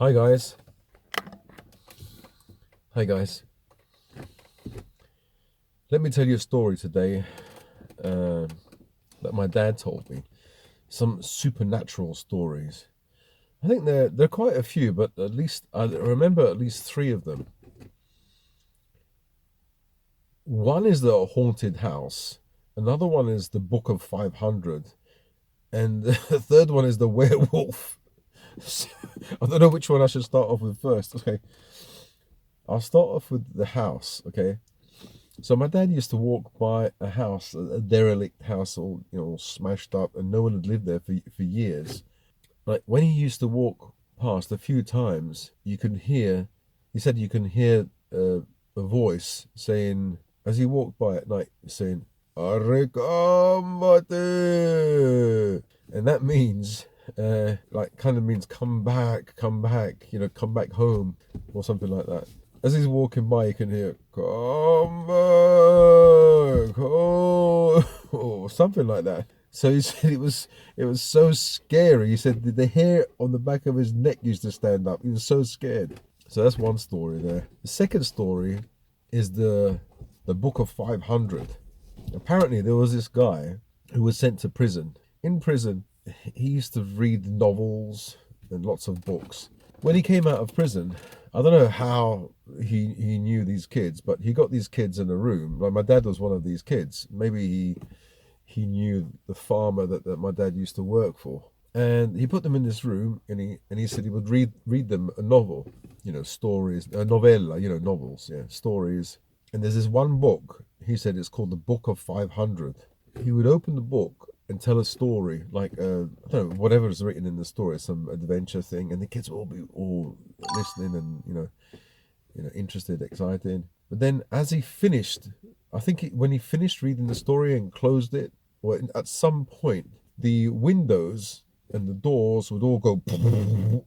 Hi guys. Hi guys. Let me tell you a story today uh, that my dad told me. Some supernatural stories. I think there are quite a few, but at least I remember at least three of them. One is the haunted house. Another one is the Book of 500, and the third one is the werewolf. I don't know which one I should start off with first. Okay, I'll start off with the house. Okay. So my dad used to walk by a house, a derelict house, all smashed up, and no one had lived there for years. Like when he used to walk past a few times, you could hear. He said you can hear a voice saying as he walked by at night, saying "Arrekamate," and that means like kind of means come back, come back home, or something like that. As he's walking by, you can hear "Come back home," or something like that. So he said it was so scary. He said the hair on the back of his neck used to stand up. He was so scared. So that's one story there. The second story is the Book of 500. Apparently, there was this guy who was sent to prison. In prison, he used to read novels and lots of books. When he came out of prison, I don't know how he knew these kids, but he got these kids in a room. Like my dad was one of these kids. Maybe he knew the farmer that my dad used to work for. And he put them in this room, and he said he would read them a novel, stories, a novella, novels, yeah, stories. And there's this one book. He said it's called the Book of 500. He would open the book and tell a story, like I don't know, whatever is written in the story, some adventure thing, and the kids will all be all listening and interested, excited. But then as he finished, I think when he finished reading the story and closed it, or at some point, the windows and the doors would all go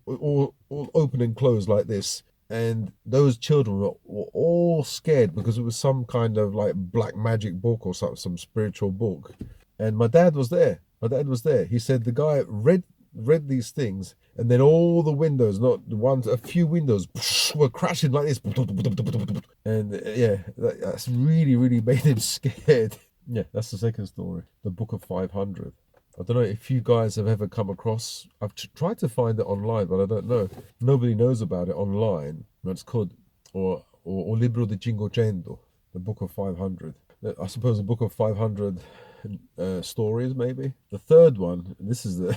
all open and close like this. And those children were all scared because it was some kind of like black magic book or some spiritual book. And my dad was there. My dad was there. He said the guy read these things, and then all the windows, not one, a few windows, were crashing like this. And yeah, that's really, really made him scared. Yeah, that's the second story, the Book of 500. I don't know if you guys have ever come across. I've tried to find it online, but I don't know. Nobody knows about it online. But it's called or Libro di Cinquecento, the Book of 500. I suppose a book of 500 stories, maybe. The third one, this is the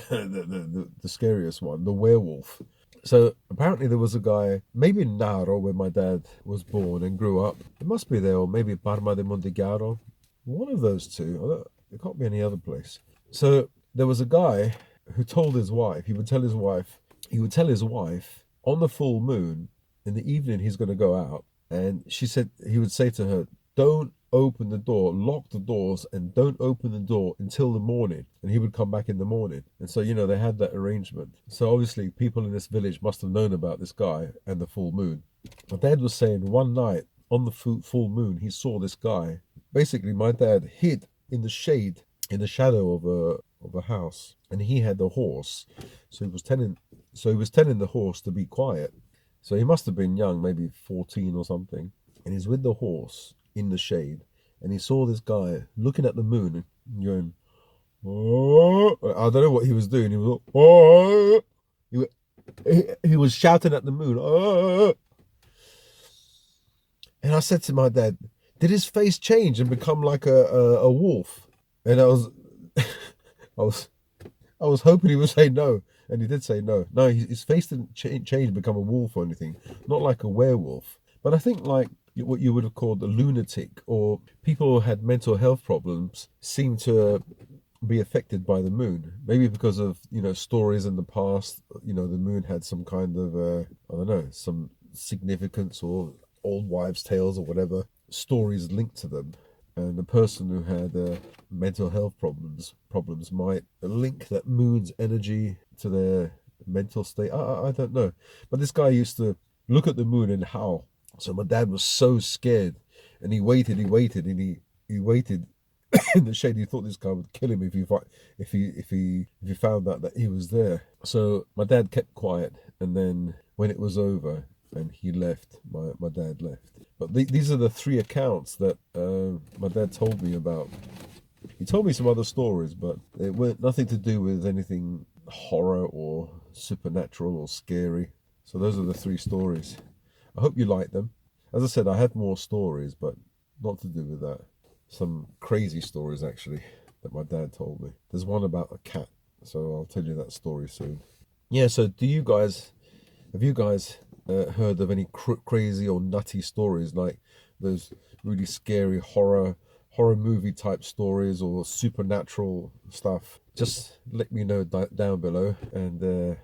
scariest one, the werewolf. So apparently there was a guy, maybe in Naro, where my dad was born and grew up. It must be there, or maybe Parma de Montegaro. One of those two. It can't be any other place. So there was a guy who told his wife, he would tell his wife on the full moon in the evening he's going to go out. And she said, he would say to her, don't open the door, lock the doors, and don't open the door until the morning. And he would come back in the morning. And so, they had that arrangement. So obviously people in this village must have known about this guy and the full moon. My dad was saying one night on the full moon, he saw this guy. Basically, my dad hid in the shade, in the shadow of a house, and he had a horse. So he was telling the horse to be quiet. So he must have been young, maybe 14 or something. And he's with the horse in the shade, and he saw this guy looking at the moon and going, oh. I don't know what he was doing. He was, oh. He was shouting at the moon, oh. And I said to my dad, did his face change and become like a wolf? And I was I was I was hoping he would say no, and he did say no. No, his face didn't change, become a wolf or anything, not like a werewolf. But I think like what you would have called a lunatic, or people who had mental health problems seem to be affected by the moon. Maybe because of stories in the past. The moon had some kind of I don't know, some significance, or old wives' tales or whatever stories linked to them. And the person who had mental health problems might link that moon's energy to their mental state. I don't know, but this guy used to look at the moon and howl. So my dad was so scared, and he waited, and he waited. in the shade. He thought this guy would kill him if he found out that he was there. So my dad kept quiet, and then when it was over and he left, my dad left. But these are the three accounts that my dad told me about. He told me some other stories, but they weren't nothing to do with anything horror or supernatural or scary. So those are the three stories. I hope you like them. As I said, I have more stories, but not to do with that. Some crazy stories, actually, that my dad told me. There's one about a cat, so I'll tell you that story soon. Yeah, so have you guys heard of any crazy or nutty stories, like those really scary horror movie type stories or supernatural stuff? Just let me know down below, and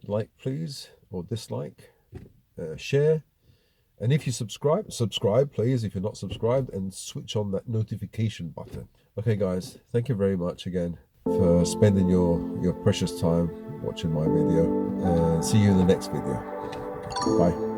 like please, or dislike, share, and if you subscribe please if you're not subscribed, and switch on that notification button. Okay guys, thank you very much again for spending your precious time watching my video, and see you in the next video. Bye.